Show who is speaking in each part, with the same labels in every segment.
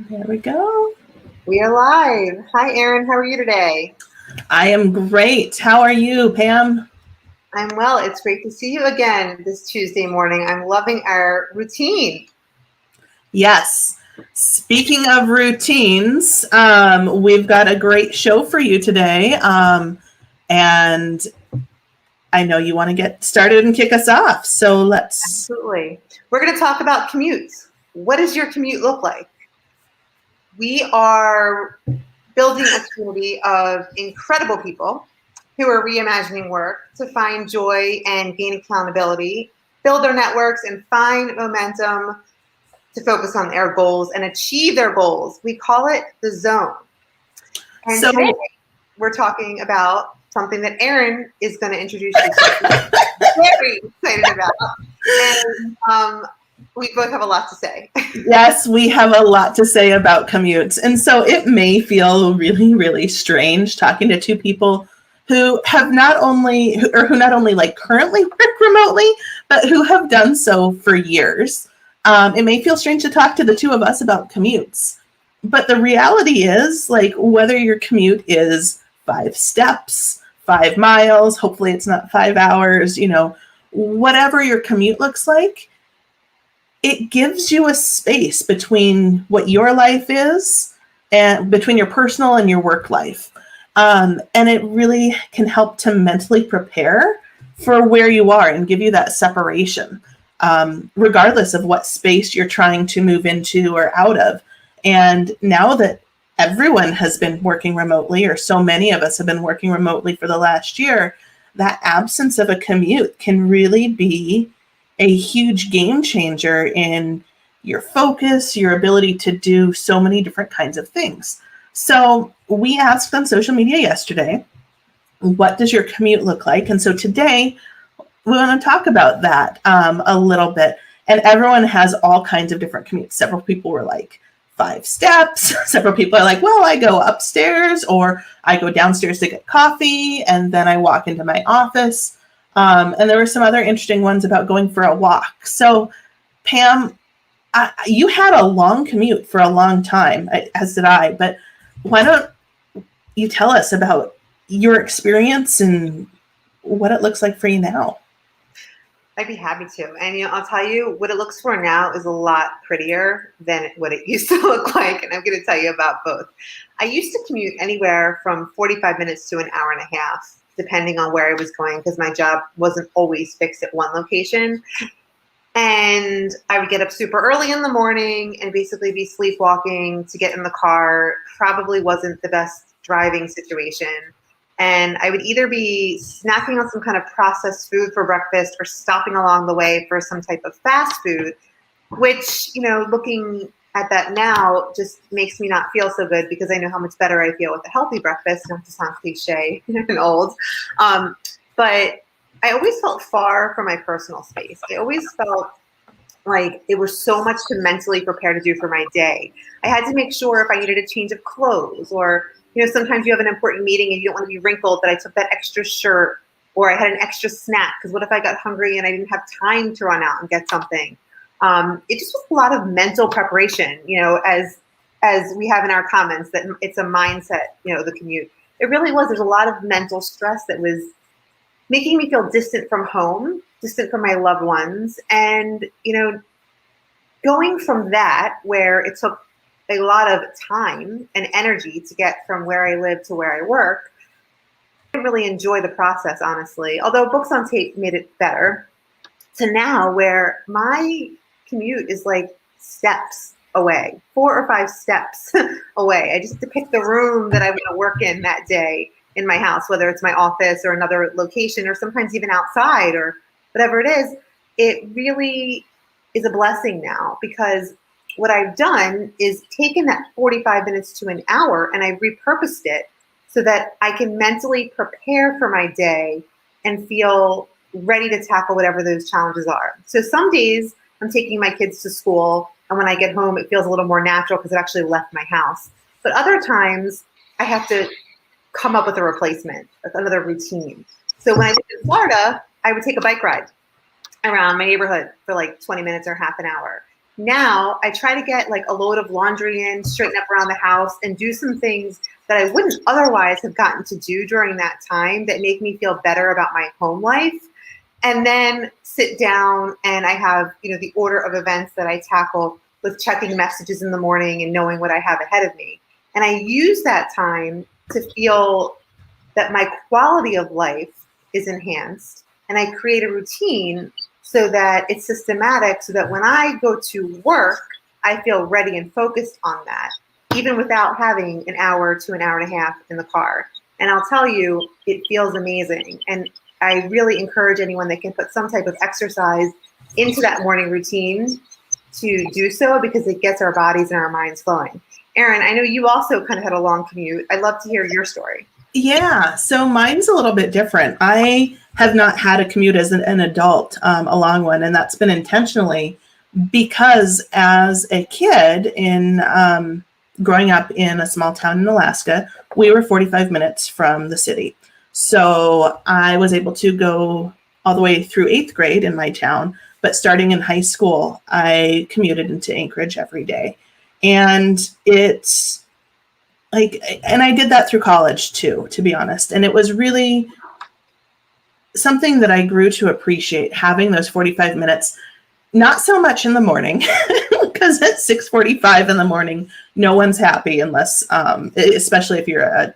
Speaker 1: There we go.
Speaker 2: We are live. Hi, Erin. How are you today?
Speaker 1: I am great. How are you, Pam?
Speaker 2: I'm well. It's great to see you again this Tuesday morning. I'm loving our routine.
Speaker 1: Yes. Speaking of routines, we've got a great show for you today. And I know you want to get started and kick us off. So let's.
Speaker 2: Absolutely. We're going to talk about commutes. What does your commute look like? We are building a community of incredible people who are reimagining work to find joy and gain accountability, build their networks, and find momentum to focus on their goals and achieve their goals. We call it the zone. And
Speaker 1: So,
Speaker 2: today we're talking about something that Erin is going to introduce you to. Very excited about. And we both have a lot to say.
Speaker 1: yes, we have a lot to say about commutes. And so it may feel really, really strange talking to two people who have not only, who not only like currently work remotely, but who have done so for years. It may feel strange to talk to the two of us about commutes. But the reality is, like, whether your commute is 5 steps, 5 miles, hopefully it's not 5 hours, whatever your commute looks like, it gives you a space between what your life is and between your personal and your work life. And it really can help to mentally prepare for where you are and give you that separation, regardless of what space you're trying to move into or out of. And now that everyone has been working remotely, or so many of us have been working remotely for the last year, that absence of a commute can really be a huge game changer in your focus, your ability to do so many different kinds of things. So we asked on social media yesterday, what does your commute look like? And so today we want to talk about that a little bit. And everyone has all kinds of different commutes. Several people were like 5 steps. Several people are like, well, I go upstairs or I go downstairs to get coffee and then I walk into my office. And there were some other interesting ones about going for a walk. So, Pam, you had a long commute for a long time, as did I. But why don't you tell us about your experience and what it looks like for you now?
Speaker 2: I'd be happy to. And I'll tell you, what it looks for now is a lot prettier than what it used to look like. And I'm going to tell you about both. I used to commute anywhere from 45 minutes to an hour and a half, depending on where I was going, because my job wasn't always fixed at one location. And I would get up super early in the morning and basically be sleepwalking to get in the car. Probably wasn't the best driving situation. And I would either be snacking on some kind of processed food for breakfast or stopping along the way for some type of fast food, which, looking at that now just makes me not feel so good because I know how much better I feel with a healthy breakfast, not to sound cliche and old. But I always felt far from my personal space. I always felt like it was so much to mentally prepare to do for my day. I had to make sure if I needed a change of clothes or, sometimes you have an important meeting and you don't want to be wrinkled, that I took that extra shirt or I had an extra snack. Because what if I got hungry and I didn't have time to run out and get something? It just was a lot of mental preparation, as we have in our comments, that it's a mindset, the commute. It really was. There's a lot of mental stress that was making me feel distant from home, distant from my loved ones. And, going from that, where it took a lot of time and energy to get from where I live to where I work, I didn't really enjoy the process, honestly. Although Books on Tape made it better, to now where my commute is like steps away, 4 or 5 steps away. I just have to pick the room that I'm going to work in that day in my house, whether it's my office or another location, or sometimes even outside or whatever it is. It really is a blessing now, because what I've done is taken that 45 minutes to an hour and I repurposed it so that I can mentally prepare for my day and feel ready to tackle whatever those challenges are. So some days I'm taking my kids to school, and when I get home, it feels a little more natural because I've actually left my house. But other times I have to come up with a replacement, another routine. So when I lived in Florida, I would take a bike ride around my neighborhood for like 20 minutes or half an hour. now I try to get like a load of laundry in, straighten up around the house, and do some things that I wouldn't otherwise have gotten to do during that time that make me feel better about my home life. And then sit down and I have, the order of events that I tackle with checking messages in the morning and knowing what I have ahead of me. And I use that time to feel that my quality of life is enhanced, and I create a routine so that it's systematic, so that when I go to work, I feel ready and focused on that, even without having an hour to an hour and a half in the car. And I'll tell you, it feels amazing. And I really encourage anyone that can put some type of exercise into that morning routine to do so, because it gets our bodies and our minds flowing. Erin, I know you also kind of had a long commute. I'd love to hear your story.
Speaker 1: Yeah, so mine's a little bit different. I have not had a commute as an adult, a long one, and that's been intentionally because as a kid in growing up in a small town in Alaska, we were 45 minutes from the city. So I was able to go all the way through 8th grade in my town, but starting in high school, I commuted into Anchorage every day. And it's and I did that through college too, to be honest. And it was really something that I grew to appreciate, having those 45 minutes, not so much in the morning, because at 6:45 in the morning, no one's happy unless, especially if you're a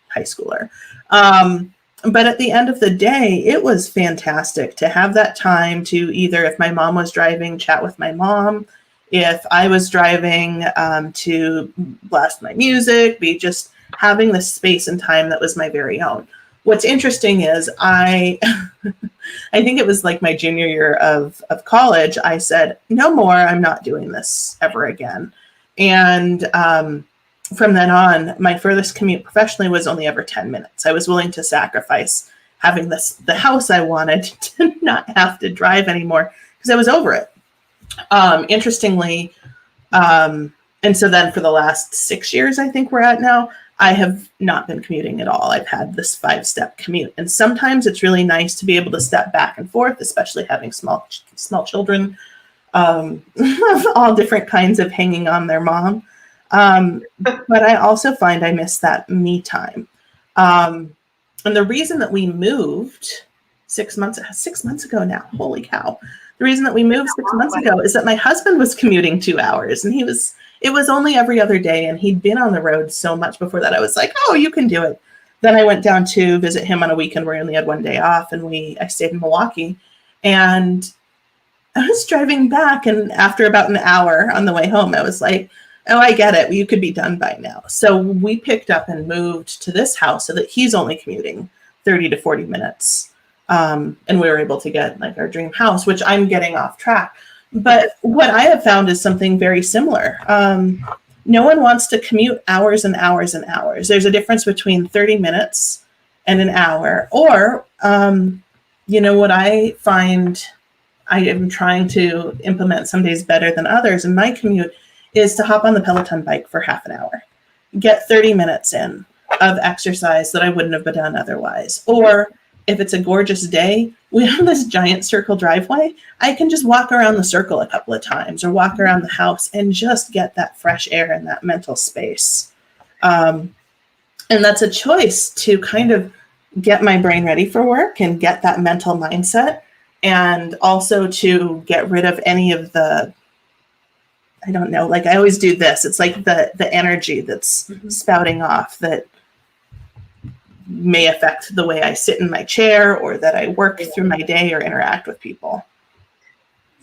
Speaker 1: high schooler. But at the end of the day, it was fantastic to have that time to either, if my mom was driving, chat with my mom. If I was driving, to blast my music, be just having this space and time that was my very own. What's interesting is I think it was like my junior year of college, I said, no more, I'm not doing this ever again. And from then on, my furthest commute professionally was only ever 10 minutes. I was willing to sacrifice having the house I wanted to not have to drive anymore because I was over it. Interestingly, and so then for the last 6 years, I think we're at now, I have not been commuting at all. I've had this 5-step commute. And sometimes it's really nice to be able to step back and forth, especially having small children, of all different kinds of hanging on their mom. But I also find I miss that me time. And the reason that we moved 6 months ago now, holy cow. The reason that we moved 6 months ago is that my husband was commuting 2 hours, and it was only every other day, and he'd been on the road so much before that. I was like, oh, you can do it. Then I went down to visit him on a weekend where I only had one day off, and I stayed in Milwaukee, and I was driving back, and after about an hour on the way home, I was like, oh, I get it. You could be done by now. So we picked up and moved to this house so that he's only commuting 30 to 40 minutes. And we were able to get like our dream house, which I'm getting off track. But what I have found is something very similar. No one wants to commute hours and hours and hours. There's a difference between 30 minutes and an hour. Or, what I find I am trying to implement some days better than others in my commute is to hop on the Peloton bike for half an hour, get 30 minutes in of exercise that I wouldn't have done otherwise. Or if it's a gorgeous day, we have this giant circle driveway. I can just walk around the circle a couple of times or walk around the house and just get that fresh air and that mental space. And that's a choice to kind of get my brain ready for work and get that mental mindset, and also to get rid of any of the, I don't know, like I always do this. It's like the energy that's spouting off that may affect the way I sit in my chair or that I work through my day or interact with people.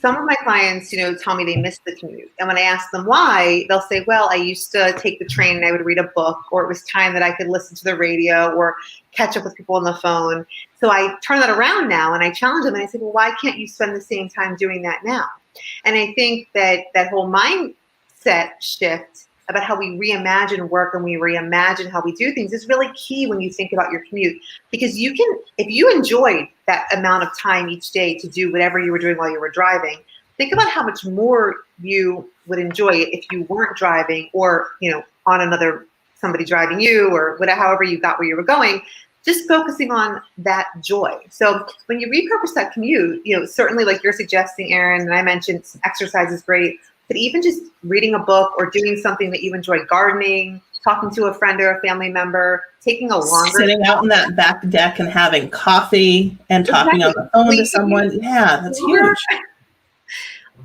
Speaker 2: Some of my clients, tell me they miss the commute. And when I ask them why, they'll say, well, I used to take the train and I would read a book, or it was time that I could listen to the radio or catch up with people on the phone. So I turn that around now and I challenge them and I say, well, why can't you spend the same time doing that now? And I think that whole mindset shift about how we reimagine work and we reimagine how we do things is really key when you think about your commute. Because you can, if you enjoyed that amount of time each day to do whatever you were doing while you were driving, think about how much more you would enjoy it if you weren't driving, or, on somebody driving you, or whatever, however you got where you were going, just focusing on that joy. So when you repurpose that commute, certainly like you're suggesting, Erin, and I mentioned exercise is great. but even just reading a book or doing something that you enjoy, gardening, talking to a friend or a family member, taking a longer
Speaker 1: sitting out in that back deck and having coffee and talking on the phone to someone. Yeah, that's huge.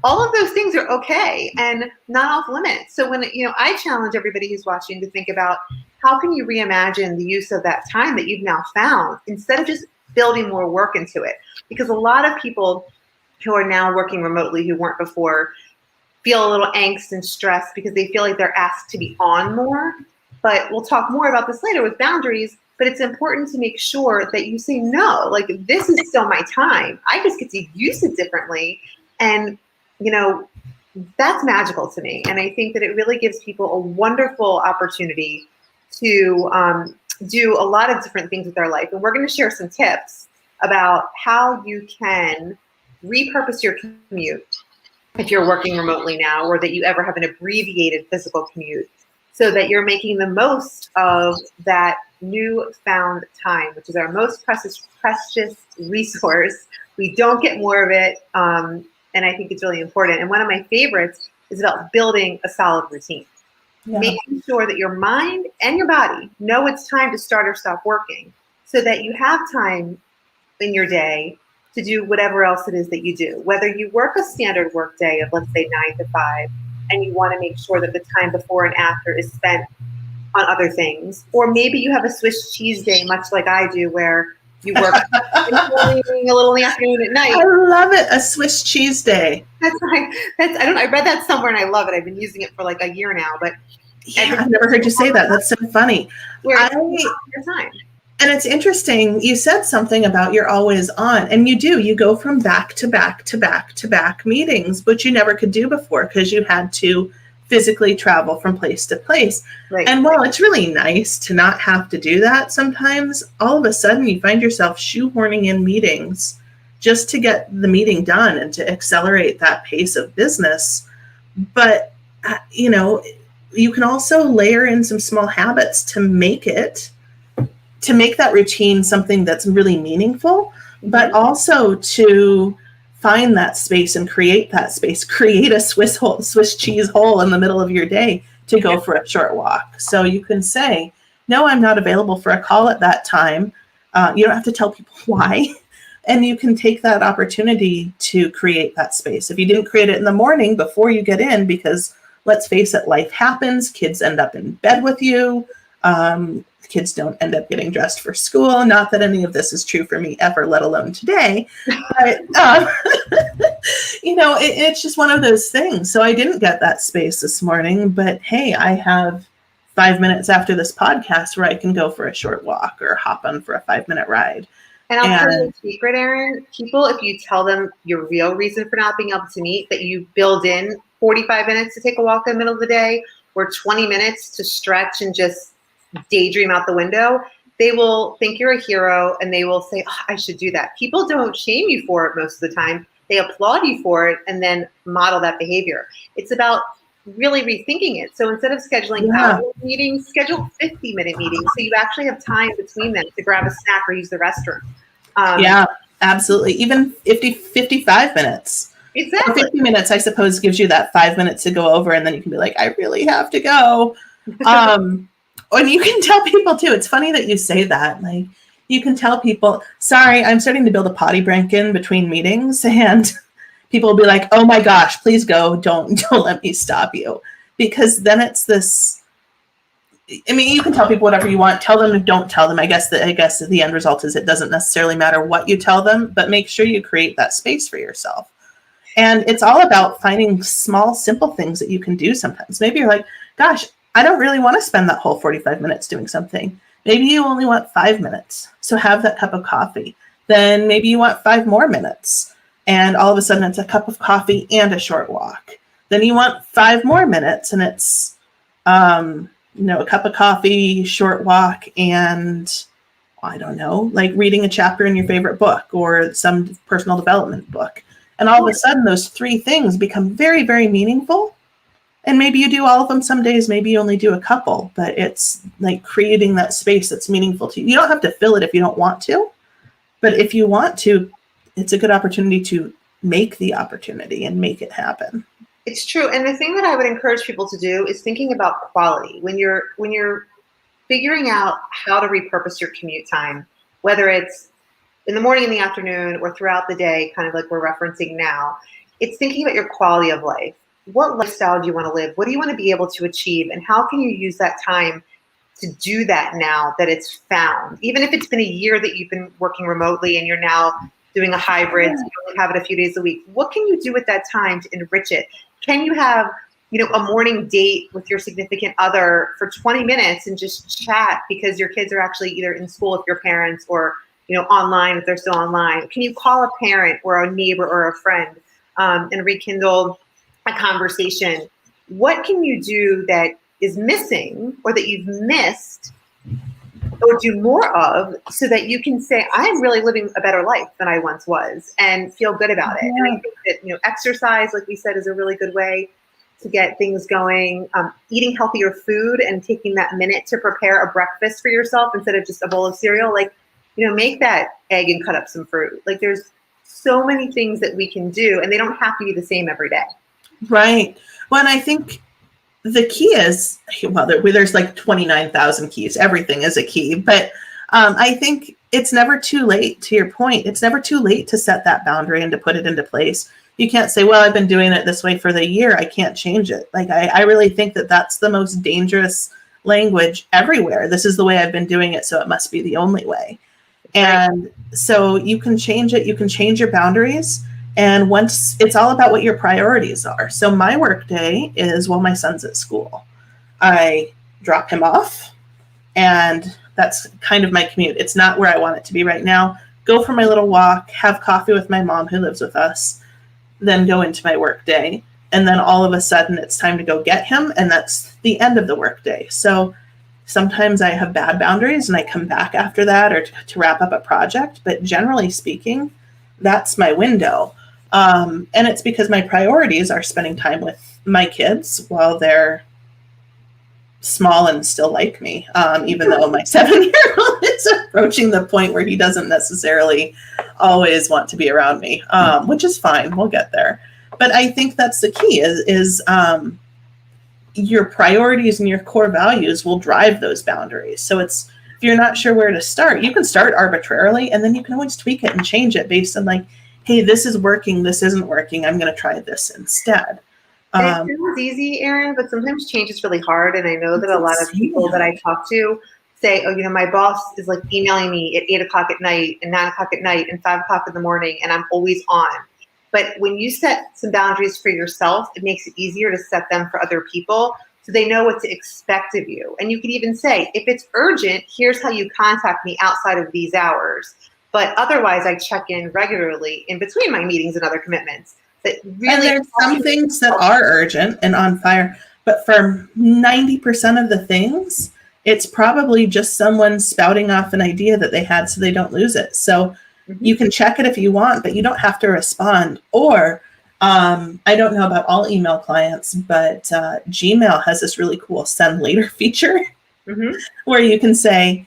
Speaker 2: All of those things are okay and not off limits. So when, I challenge everybody who's watching to think about how can you reimagine the use of that time that you've now found instead of just building more work into it. Because a lot of people who are now working remotely who weren't before feel a little angst and stress because they feel like they're asked to be on more. But we'll talk more about this later with boundaries. But it's important to make sure that you say, no, like this is still my time. I just get to use it differently. And that's magical to me. And I think that it really gives people a wonderful opportunity to do a lot of different things with their life. And we're going to share some tips about how you can repurpose your commute if you're working remotely now, or that you ever have an abbreviated physical commute, so that you're making the most of that newfound time, which is our most precious resource. We don't get more of it. And I think it's really important. And one of my favorites is about building a solid routine. Yeah. Making sure that your mind and your body know it's time to start or stop working, so that you have time in your day to do whatever else it is that you do. Whether you work a standard work day of, let's say, 9 to 5, and you want to make sure that the time before and after is spent on other things. Or maybe you have a Swiss cheese day, much like I do, where you work in the morning, a little in the afternoon, at night.
Speaker 1: I love it, a Swiss cheese day.
Speaker 2: That's right. I read that somewhere and I love it. I've been using it for like a year now. But
Speaker 1: yeah, I've never heard you say that. That's so funny. And it's interesting. You said something about you're always on, and you do. You go from back to back to back to back meetings, which you never could do before because you had to physically travel from place to place. Right. And while it's really nice to not have to do that sometimes, all of a sudden you find yourself shoehorning in meetings just to get the meeting done and to accelerate that pace of business. But, you can also layer in some small habits to make that routine something that's really meaningful, but also to find that space and create that space, create a Swiss cheese hole in the middle of your day to go for a short walk. So you can say, no, I'm not available for a call at that time. You don't have to tell people why. And you can take that opportunity to create that space. If you didn't create it in the morning before you get in, because let's face it, life happens, kids end up in bed with you. Kids don't end up getting dressed for school. Not that any of this is true for me ever, let alone today. But, it's just one of those things. So I didn't get that space this morning, but hey, I have 5 minutes after this podcast where I can go for a short walk or hop on for a 5-minute ride.
Speaker 2: And I'll tell you a secret, Erin. People, if you tell them your real reason for not being able to meet, that you build in 45 minutes to take a walk in the middle of the day or 20 minutes to stretch and just daydream out the window, they will think you're a hero and they will say, I should do that. People don't shame you for it most of the time. They applaud you for it and then model that behavior. It's about really rethinking it. So instead of scheduling hour meetings, schedule 50-minute meetings so you actually have time between them to grab a snack or use the restroom.
Speaker 1: Yeah, absolutely. Even 55 minutes.
Speaker 2: Exactly.
Speaker 1: 50 minutes, I suppose, gives you that 5 minutes to go over, and then you can be like, I really have to go. And you can tell people too, it's funny that you say that. Like, you can tell people, sorry, I'm starting to build a potty break in between meetings, and people will be like, oh my gosh, please go. Don't let me stop you. Because then it's this, I mean, you can tell people whatever you want. Tell them, don't tell them. I guess the end result is it doesn't necessarily matter what you tell them, but make sure you create that space for yourself. And it's all about finding small, simple things that you can do sometimes. Maybe you're like, gosh, I don't really want to spend that whole 45 minutes doing something. Maybe you only want 5 minutes. So have that cup of coffee. Then maybe you want 5 more minutes. And all of a sudden it's a cup of coffee and a short walk. Then you want 5 more minutes and it's, a cup of coffee, short walk, and I don't know, like reading a chapter in your favorite book or some personal development book. And all of a sudden those 3 things become very, very meaningful. And maybe you do all of them some days, maybe you only do a couple, but it's like creating that space that's meaningful to you. You don't have to fill it if you don't want to, but if you want to, it's a good opportunity to make the opportunity and make it happen.
Speaker 2: It's true. And the thing that I would encourage people to do is thinking about quality. When you're figuring out how to repurpose your commute time, whether it's in the morning, in the afternoon, or throughout the day, kind of like we're referencing now, it's thinking about your quality of life. What lifestyle do you want to live? What do you want to be able to achieve? And how can you use that time to do that now that it's found? Even if it's been a year that you've been working remotely and you're now doing a hybrid, so you only have it a few days a week, what can you do with that time to enrich it? Can you have, a morning date with your significant other for 20 minutes and just chat because your kids are actually either in school with your parents or online if they're still online? Can you call a parent or a neighbor or a friend and rekindle a conversation? What can you do that is missing or that you've missed or do more of so that you can say, I'm really living a better life than I once was and feel good about it? And I think that, exercise, like we said, is a really good way to get things going. Eating healthier food and taking that minute to prepare a breakfast for yourself instead of just a bowl of cereal, make that egg and cut up some fruit. There's so many things that we can do and they don't have to be the same every day.
Speaker 1: Right. Well, and I think the key is, there's like 29,000 keys. Everything is a key. But I think it's never too late, to your point. It's never too late to set that boundary and to put it into place. You can't say, well, I've been doing it this way for the year, I can't change it. I really think that that's the most dangerous language everywhere. This is the way I've been doing it, so it must be the only way. And so you can change it. You can change your boundaries. And once it's all about what your priorities are. So my work day is while my son's at school. I drop him off and that's kind of my commute. It's not where I want it to be right now. Go for my little walk, have coffee with my mom who lives with us, then go into my work day. And then all of a sudden it's time to go get him. And that's the end of the work day. So sometimes I have bad boundaries and I come back after that or to wrap up a project. But generally speaking, that's my window. And it's because my priorities are spending time with my kids while they're small and still like me, even though my 7-year-old is approaching the point where he doesn't necessarily always want to be around me, which is fine. We'll get there. But I think that's the key is your priorities and your core values will drive those boundaries. So if you're not sure where to start, you can start arbitrarily and then you can always tweak it and change it based on hey, this is working, this isn't working, I'm going to try this instead.
Speaker 2: It sounds easy, Erin, but sometimes change is really hard. And I know that a lot of people that I talk to say, my boss is emailing me at 8 o'clock at night and 9 o'clock at night and 5 o'clock in the morning, and I'm always on. But when you set some boundaries for yourself, it makes it easier to set them for other people so they know what to expect of you. And you can even say, if it's urgent, here's how you contact me outside of these hours. But otherwise, I check in regularly in between my meetings and other commitments. Really,
Speaker 1: and there's some things that are urgent and on fire, but for 90% of the things, it's probably just someone spouting off an idea that they had so they don't lose it. So you can check it if you want, but you don't have to respond. Or I don't know about all email clients, but Gmail has this really cool send later feature where you can say,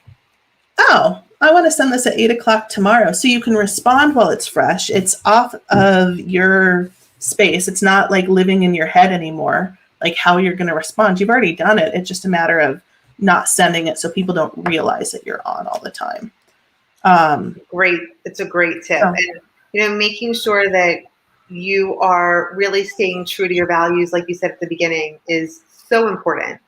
Speaker 1: oh, I want to send this at 8 o'clock tomorrow. So you can respond while it's fresh. It's off of your space. It's not living in your head anymore, how you're going to respond. You've already done it. It's just a matter of not sending it so people don't realize that you're on all the time.
Speaker 2: Great. It's a great tip. And, making sure that you are really staying true to your values, like you said at the beginning, is so important.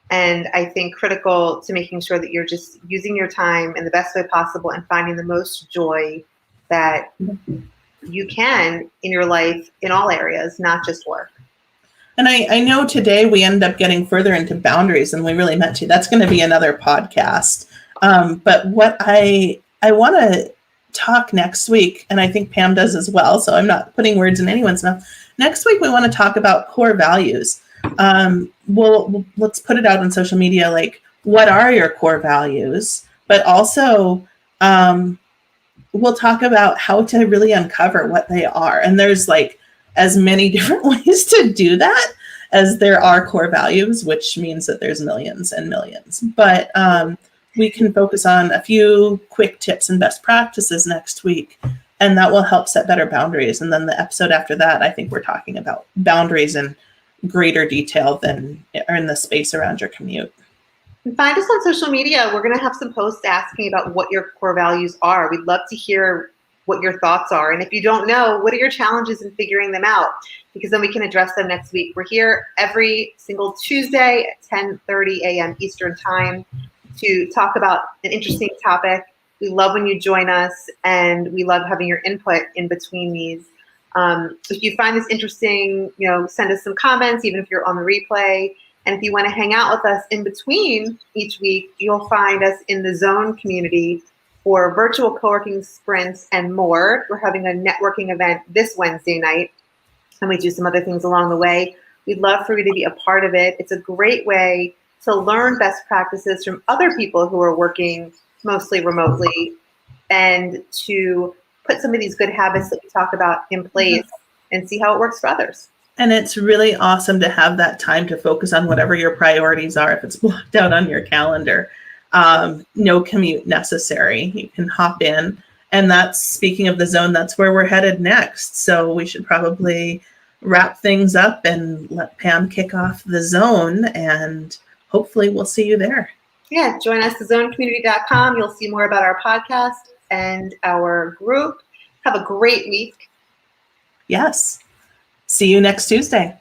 Speaker 2: And I think critical to making sure that you're just using your time in the best way possible and finding the most joy that you can in your life in all areas, not just work.
Speaker 1: And I know today we end up getting further into boundaries than we really meant to. That's going to be another podcast. But what I want to talk next week, and I think Pam does as well, so I'm not putting words in anyone's mouth. Next week, we want to talk about core values. Let's put it out on social media, what are your core values? But also, we'll talk about how to really uncover what they are. And there's as many different ways to do that as there are core values, which means that there's millions and millions. But we can focus on a few quick tips and best practices next week And that will help set better boundaries. And then the episode after that, I think we're talking about boundaries in greater detail than are in the space around your commute.
Speaker 2: And find us on social media. We're going to have some posts asking about what your core values are. We'd love to hear what your thoughts are. And if you don't know, what are your challenges in figuring them out? Because then we can address them next week. We're here every single Tuesday at 10:30 a.m. Eastern Time to talk about an interesting topic. We love when you join us, and we love having your input in between these. If you find this interesting, send us some comments, even if you're on the replay. And if you want to hang out with us in between each week, you'll find us in the Zone community for virtual co-working sprints and more. We're having a networking event this Wednesday night, and we do some other things along the way. We'd love for you to be a part of it. It's a great way to learn best practices from other people who are working mostly remotely, and to put some of these good habits that we talk about in place and see how it works for others.
Speaker 1: And it's really awesome to have that time to focus on whatever your priorities are if it's blocked out on your calendar. No commute necessary. You can hop in. And that's, speaking of the Zone, that's where we're headed next. So we should probably wrap things up and let Pam kick off the Zone, and hopefully we'll see you there.
Speaker 2: Yeah, join us at zonecommunity.com. You'll see more about our podcast and our group. Have a great week.
Speaker 1: Yes. See you next Tuesday.